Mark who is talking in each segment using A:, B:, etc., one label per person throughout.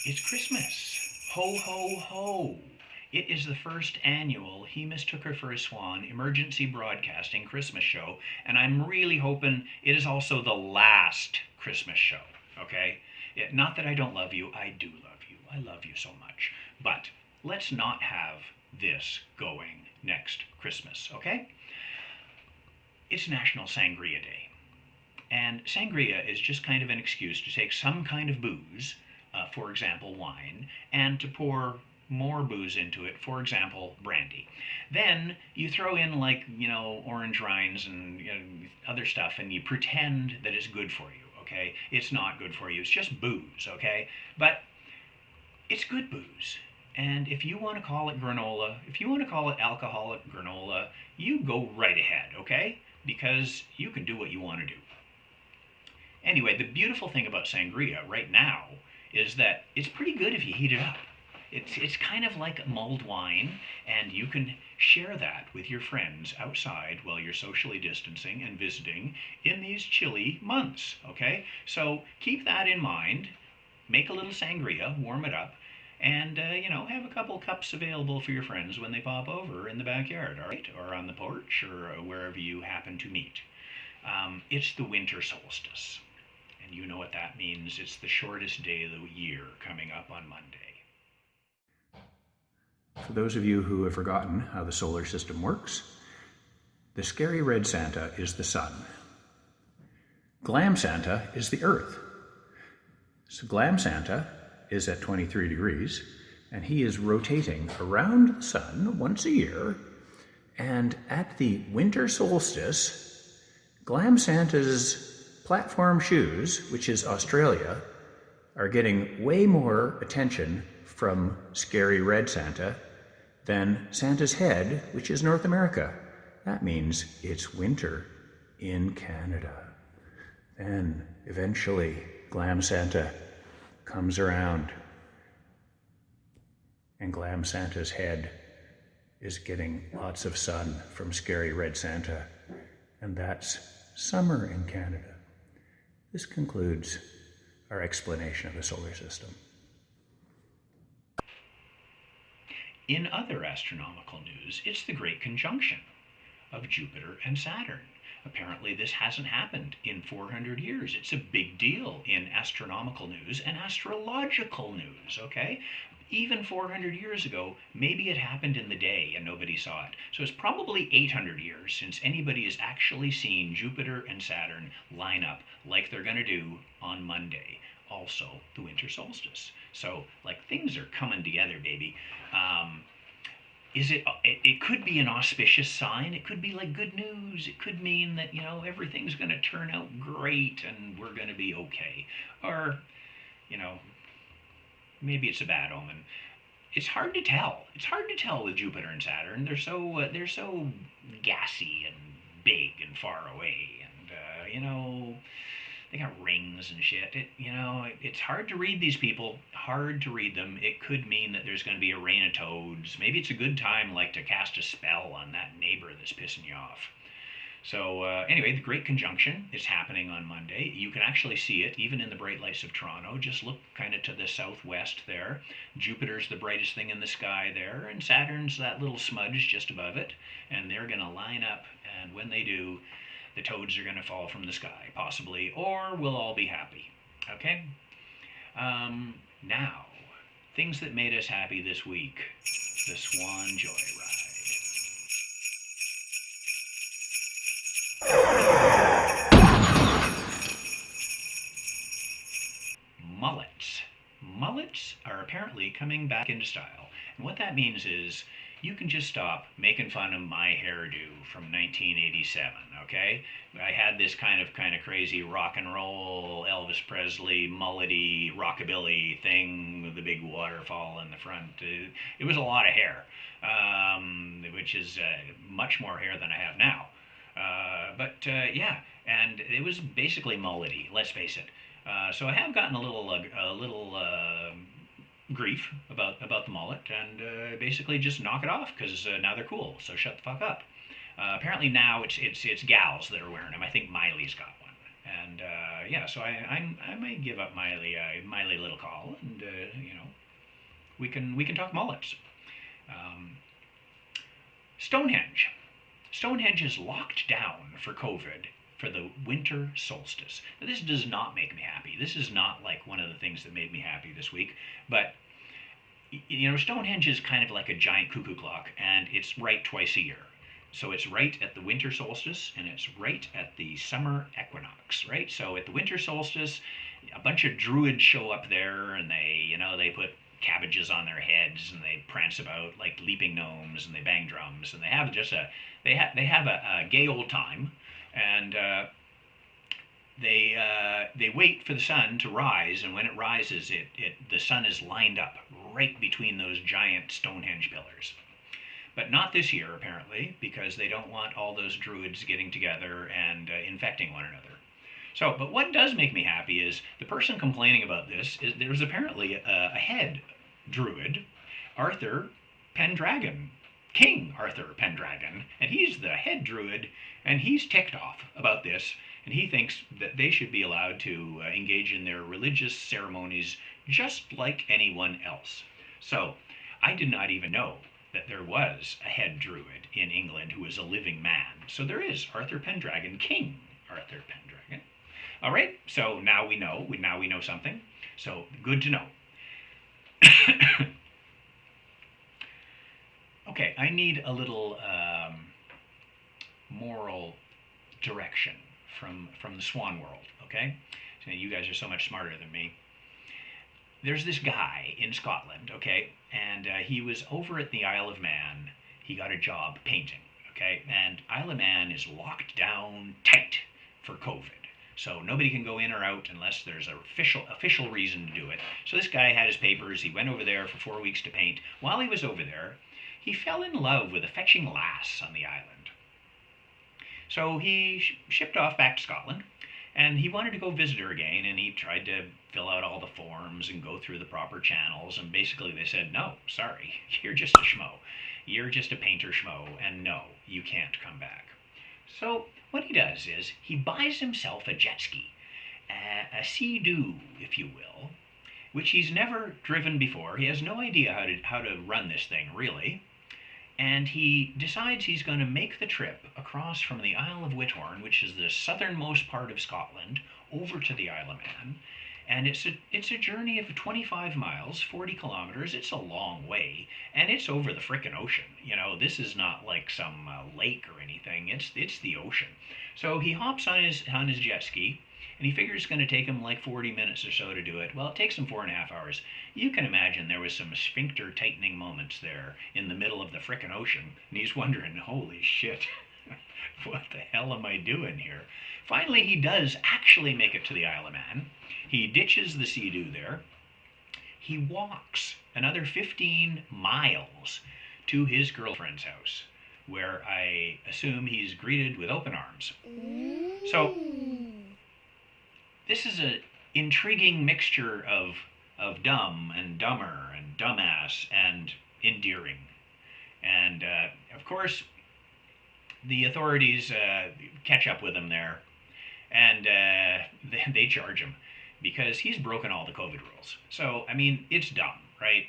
A: It's Christmas. Ho, ho, ho. It is the first annual He Mistook Her for a Swan emergency broadcasting Christmas show, and I'm really hoping it is also the last Christmas show, okay? Not that I don't love you, I do love you. I love you so much. But let's not have this going next Christmas, okay? It's National Sangria Day. And sangria is just kind of an excuse to take some kind of booze, for example, wine, and to pour more booze into it, for example, brandy. Then you throw in, like, orange rinds and other stuff, and you pretend that it's good for you, okay? It's not good for you. It's just booze, okay? But it's good booze. And if you want to call it granola, if you want to call it alcoholic granola, you go right ahead, okay? Because you can do what you want to do. Anyway, the beautiful thing about sangria right now is that it's pretty good if you heat it up. It's kind of like mulled wine, and you can share that with your friends outside while you're socially distancing and visiting in these chilly months, okay? So keep that in mind. Make a little sangria, warm it up, and, have a couple cups available for your friends when they pop over in the backyard, all right? Or on the porch, or wherever you happen to meet. It's the winter solstice. And you know what that means. It's the shortest day of the year coming up on Monday.
B: For those of you who have forgotten how the solar system works, the scary red Santa is the sun. Glam Santa is the Earth. So Glam Santa is at 23 degrees, and he is rotating around the sun once a year, and at the winter solstice, Glam Santa's platform shoes, which is Australia, are getting way more attention from scary red Santa than Santa's head, which is North America. That means it's winter in Canada. Then eventually Glam Santa comes around, and Glam Santa's head is getting lots of sun from scary red Santa, and that's summer in Canada. This concludes our explanation of the solar system.
A: In other astronomical news, it's the Great Conjunction of Jupiter and Saturn. Apparently this hasn't happened in 400 years. It's a big deal in astronomical news and astrological news, okay? Even 400 years ago, maybe it happened in the day and nobody saw it. So it's probably 800 years since anybody has actually seen Jupiter and Saturn line up like they're going to do on Monday, also the winter solstice. So, things are coming together, baby. It could be an auspicious sign. It could be like good news. It could mean that, everything's going to turn out great and we're going to be okay. Or, maybe it's a bad omen. It's hard to tell. It's hard to tell with Jupiter and Saturn. They're so gassy and big and far away, and they got rings and shit. It's hard to read these people. Hard to read them. It could mean that there's going to be a rain of toads. Maybe it's a good time, to cast a spell on that neighbor that's pissing you off. So anyway, the Great Conjunction is happening on Monday. You can actually see it even in the bright lights of Toronto. Just look kind of to the southwest there. Jupiter's the brightest thing in the sky there, and Saturn's that little smudge just above it. And they're going to line up, and when they do, the toads are going to fall from the sky, possibly, or we'll all be happy. Okay? Now, things that made us happy this week. The Swan Joyride. Mullets. Mullets are apparently coming back into style. And what that means is you can just stop making fun of my hairdo from 1987, okay? I had this kind of crazy rock and roll, Elvis Presley, mullety, rockabilly thing with the big waterfall in the front. It was a lot of hair, which is much more hair than I have now. Yeah, and it was basically mullety, let's face it. So I have gotten a little grief about the mullet, and basically just knock it off because now they're cool. So shut the fuck up. Apparently now it's gals that are wearing them. I think Miley's got one. And yeah, so I might give up Miley a little call, and we can talk mullets. Um, Stonehenge. Stonehenge is locked down for COVID for the winter solstice. Now, this does not make me happy. This is not like one of the things that made me happy this week. But Stonehenge is kind of like a giant cuckoo clock, and it's right twice a year. So it's right at the winter solstice, and it's right at the summer equinox, right? So at the winter solstice, a bunch of druids show up there, and they put cabbages on their heads, and they prance about like leaping gnomes, and they bang drums, and they have a gay old time, and they wait for the sun to rise, and when it rises, the sun is lined up right between those giant Stonehenge pillars. But not this year, apparently, because they don't want all those druids getting together and infecting one another. So, but what does make me happy is the person complaining about this is there's apparently a head druid, Arthur Pendragon, King Arthur Pendragon, and he's the head druid, and he's ticked off about this, and he thinks that they should be allowed to engage in their religious ceremonies just like anyone else. So, I did not even know that there was a head druid in England who was a living man. So there is Arthur Pendragon, King Arthur Pendragon. All right, so now we know. Now we know something. So good to know. Okay, I need a little moral direction from the Swan world. Okay, so you guys are so much smarter than me. There's this guy in Scotland, okay, and he was over at the Isle of Man. He got a job painting, okay, and Isle of Man is locked down tight for COVID. So nobody can go in or out unless there's an official reason to do it. So this guy had his papers. He went over there for 4 weeks to paint. While he was over there, he fell in love with a fetching lass on the island. So he shipped off back to Scotland, and he wanted to go visit her again, and he tried to fill out all the forms and go through the proper channels, and basically they said, no, sorry, you're just a schmo. You're just a painter schmo, and no, you can't come back. So what he does is he buys himself a jet ski, a Sea-Doo, if you will, which he's never driven before. He has no idea how to run this thing, really. And he decides he's going to make the trip across from the Isle of Whithorn, which is the southernmost part of Scotland, over to the Isle of Man. And it's a journey of 25 miles, 40 kilometers. It's a long way, and it's over the frickin' ocean. This is not like some lake or anything. It's the ocean. So he hops on his jet ski, and he figures it's going to take him like 40 minutes or so to do it. Well, it takes him 4.5 hours. You can imagine there was some sphincter tightening moments there in the middle of the frickin' ocean, and he's wondering, holy shit, what the hell am I doing here? Finally, he does actually make it to the Isle of Man. He ditches the Sea-Doo there. He walks another 15 miles to his girlfriend's house, where I assume he's greeted with open arms. So, this is an intriguing mixture of dumb and dumber and dumbass and endearing. And, of course, the authorities catch up with him there, and they charge him because he's broken all the COVID rules. So, I mean, it's dumb, right?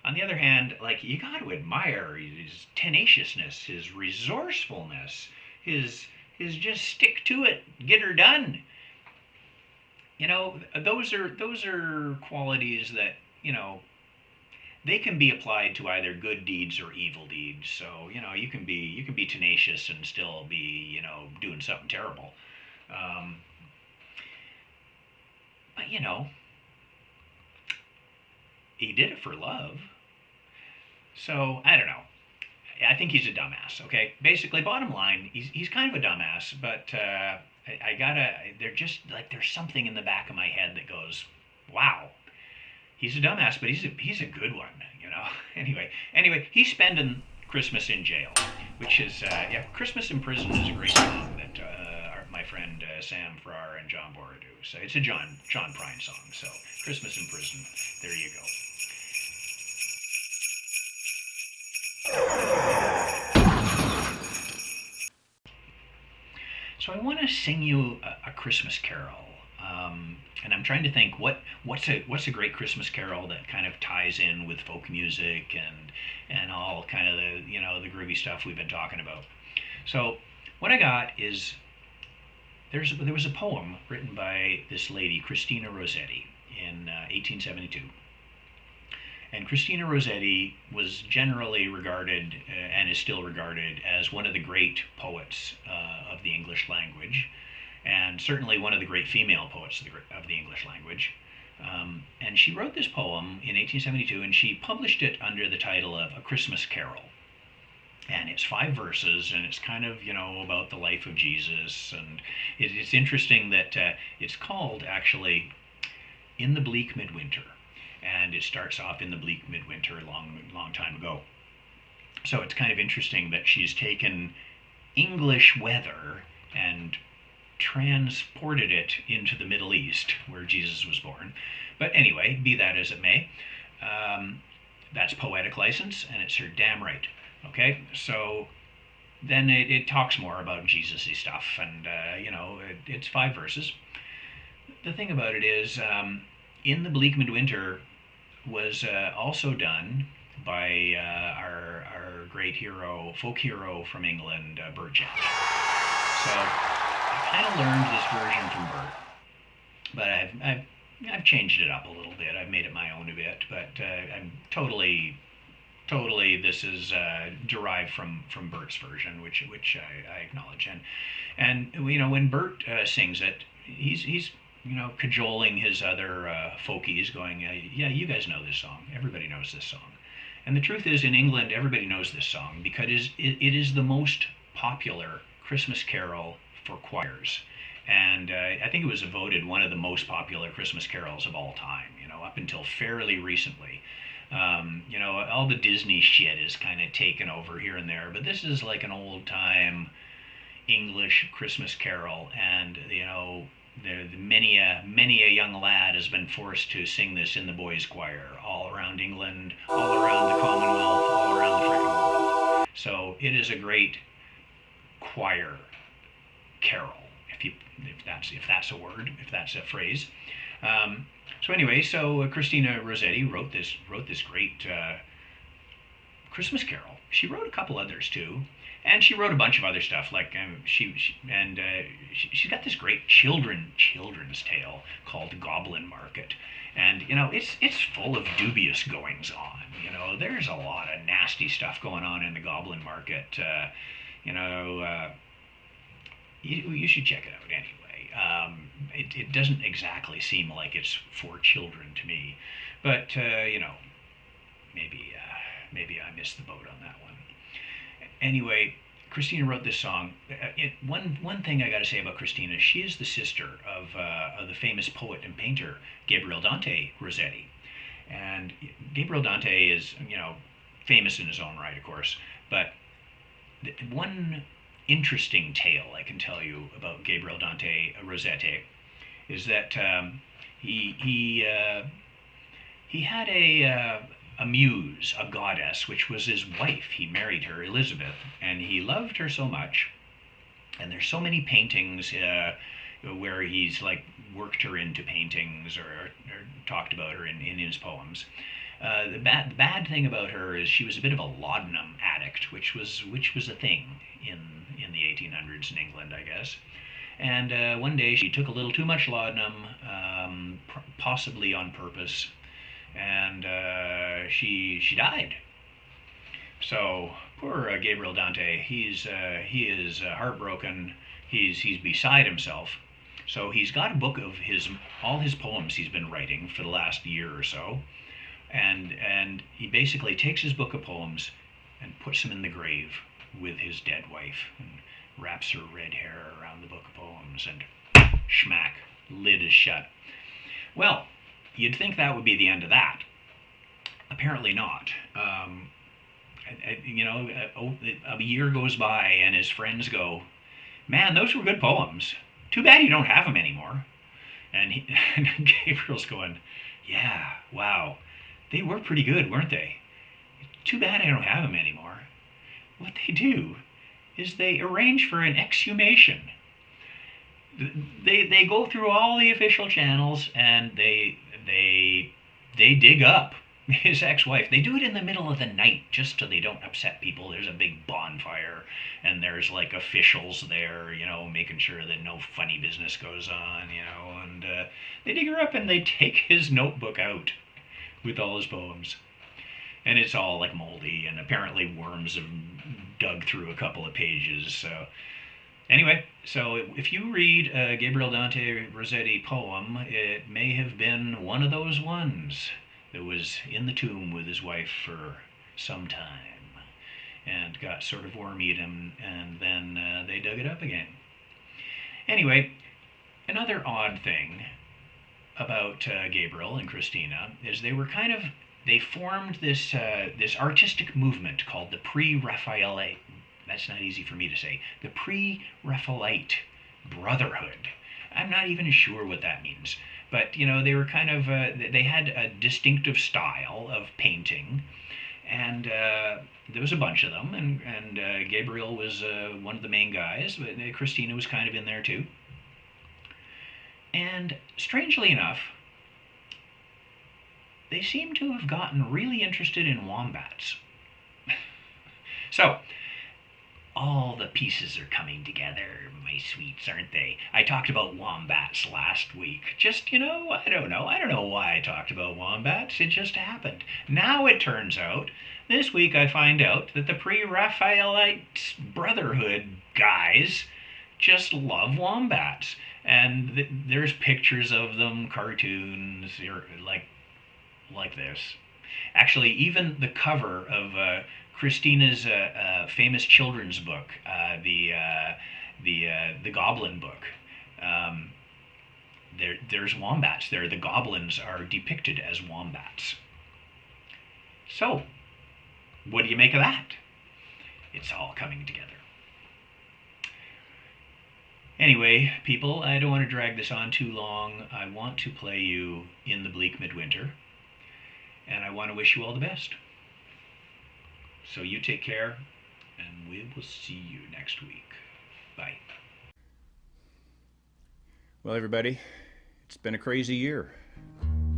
A: On the other hand, like, you got to admire his tenaciousness, his resourcefulness, his just stick to it, get her done. Those are qualities that, they can be applied to either good deeds or evil deeds. So, you can be tenacious and still be, doing something terrible. But, he did it for love. So, I don't know. I think he's a dumbass, okay? Basically, bottom line, he's kind of a dumbass, but there's something in the back of my head that goes, wow, he's a dumbass, but he's a good one, Anyway, he's spending Christmas in jail, which is, Christmas in Prison is a great song that my friend Sam Farrar and John Bora do. So it's a John Prine song, so Christmas in Prison, there you go. So I want to sing you a Christmas carol, and I'm trying to think what's a great Christmas carol that kind of ties in with folk music and all kind of the groovy stuff we've been talking about. So what I got is there was a poem written by this lady Christina Rossetti in 1872. And Christina Rossetti was generally regarded, and is still regarded, as one of the great poets of the English language, and certainly one of the great female poets of the English language. And she wrote this poem in 1872, and she published it under the title of A Christmas Carol. And it's 5 verses, and it's kind of, about the life of Jesus. And it's interesting that it's called, actually, In the Bleak Midwinter. And it starts off in the bleak midwinter a long time ago. So it's kind of interesting that she's taken English weather and transported it into the Middle East, where Jesus was born. But anyway, be that as it may, that's poetic license, and it's her damn right. Okay, so then it talks more about Jesus-y stuff, and it's 5 verses. The thing about it is, In the Bleak Midwinter was also done by our great hero, folk hero from England, Bert Jack. So I kind of learned this version from Bert, but I've changed it up a little bit. I've made it my own a bit, but I'm totally this is derived from Bert's version, which I acknowledge. And when Bert sings it, he's cajoling his other folkies, going, yeah, you guys know this song. Everybody knows this song. And the truth is, in England, everybody knows this song because it is the most popular Christmas carol for choirs. And I think it was voted one of the most popular Christmas carols of all time, up until fairly recently. All the Disney shit is kind of taken over here and there, but this is like an old time English Christmas carol, and many a young lad has been forced to sing this in the boys' choir all around England, all around the Commonwealth, all around the frickin' world. So it is a great choir carol, if that's a word, if that's a phrase. So anyway, Christina Rossetti wrote this great Christmas carol. She wrote a couple others too, and she wrote a bunch of other stuff. Like she's got this great children's tale called Goblin Market, and it's full of dubious goings on. There's a lot of nasty stuff going on in the Goblin Market. You should check it out anyway. It doesn't exactly seem like it's for children to me, but maybe I missed the boat on that one. Anyway, Christina wrote this song. One thing I got to say about Christina, she is the sister of the famous poet and painter Gabriel Dante Rossetti, and Gabriel Dante is famous in his own right, of course, but one interesting tale I can tell you about Gabriel Dante Rossetti is that he had a muse, a goddess, which was his wife. He married her, Elizabeth, and he loved her so much. And there's so many paintings where he's like worked her into paintings or talked about her in his poems. The bad thing about her is she was a bit of a laudanum addict, which was a thing in the 1800s in England, I guess. And one day she took a little too much laudanum, possibly on purpose, and she died. So poor Gabriel Dante, he is heartbroken. He's beside himself. So he's got a book of all his poems he's been writing for the last year or so, and he basically takes his book of poems and puts them in the grave with his dead wife, and wraps her red hair around the book of poems, and schmack, lid is shut. Well, you'd think that would be the end of that. Apparently not. A year goes by, and his friends go, "Man, those were good poems. Too bad you don't have them anymore." And Gabriel's going, "Yeah, wow, they were pretty good, weren't they? Too bad I don't have them anymore." What they do is they arrange for an exhumation. they go through all the official channels and they dig up his ex-wife. They do it in the middle of the night just so they don't upset people. There's a big bonfire and there's like officials there, making sure that no funny business goes on, and they dig her up and they take his notebook out with all his poems. And it's all like moldy, and apparently worms have dug through a couple of pages. So anyway, so if you read a Gabriel Dante Rossetti poem, it may have been one of those ones that was in the tomb with his wife for some time and got sort of worm eaten, and then they dug it up again. Anyway, another odd thing about Gabriel and Christina is they formed this artistic movement called the Pre-Raphaelite. That's not easy for me to say. The Pre-Raphaelite Brotherhood. I'm not even sure what that means, but they were they had a distinctive style of painting, and there was a bunch of them, and Gabriel was one of the main guys, but Christina was kind of in there too. And strangely enough, they seem to have gotten really interested in wombats. So, all the pieces are coming together, my sweets, aren't they? I talked about wombats last week. Just, I don't know. I don't know why I talked about wombats. It just happened. Now it turns out, this week I find out that the Pre-Raphaelite Brotherhood guys just love wombats. And there's pictures of them, cartoons, like this. Actually, even the cover of Christina's famous children's book, the Goblin book. There's wombats there. The goblins are depicted as wombats. So, what do you make of that? It's all coming together. Anyway, people, I don't want to drag this on too long. I want to play you In the Bleak Midwinter, and I want to wish you all the best. So you take care, and we will see you next week. Bye.
B: Well, everybody, it's been a crazy year.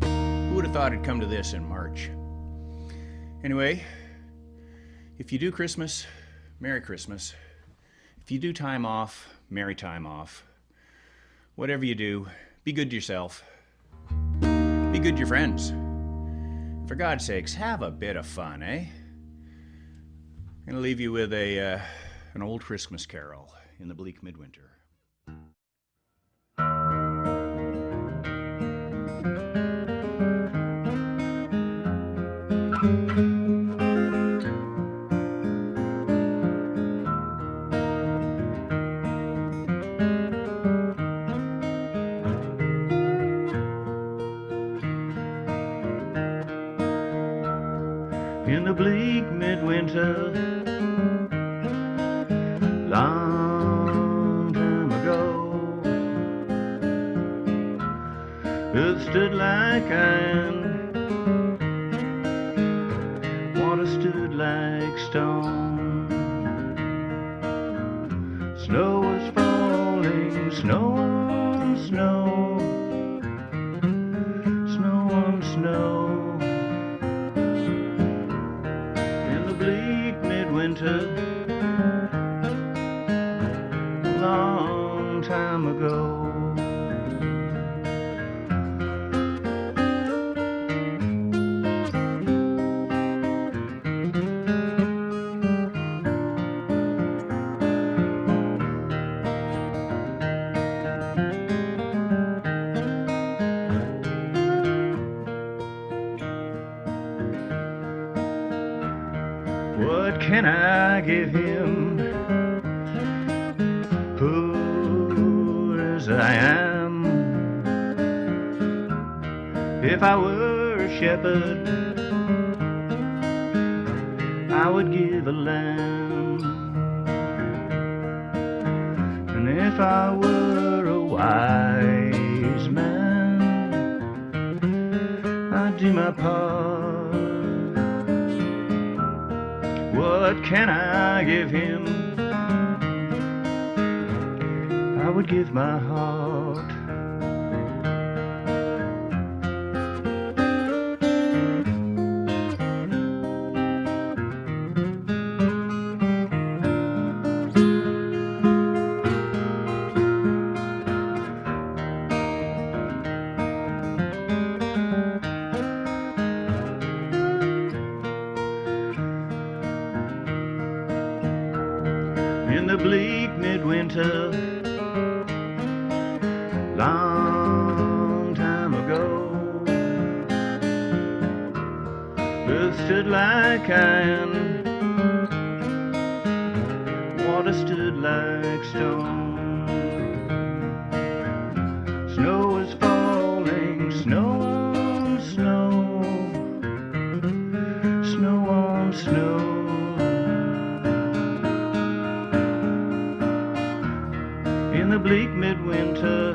B: Who would have thought it'd come to this in March? Anyway, if you do Christmas, Merry Christmas. If you do time off, Merry time off. Whatever you do, be good to yourself. Be good to your friends. For God's sakes, have a bit of fun, eh? I'm going to leave you with an old Christmas carol in the Bleak Midwinter.
C: In the bleak midwinter, long time ago, earth stood like iron, water stood like stone, snow was falling, snow on snow, snow on snow. Winter, a long time ago. What can I give him, poor as I am? If I were a shepherd, I would give a lamb. And if I were a wise man, I'd do my part. What can I give him? I would give my heart. In the bleak midwinter, long time ago, earth stood like iron, water stood like stone. Snow was falling, snow on snow, snow on snow. In the bleak midwinter,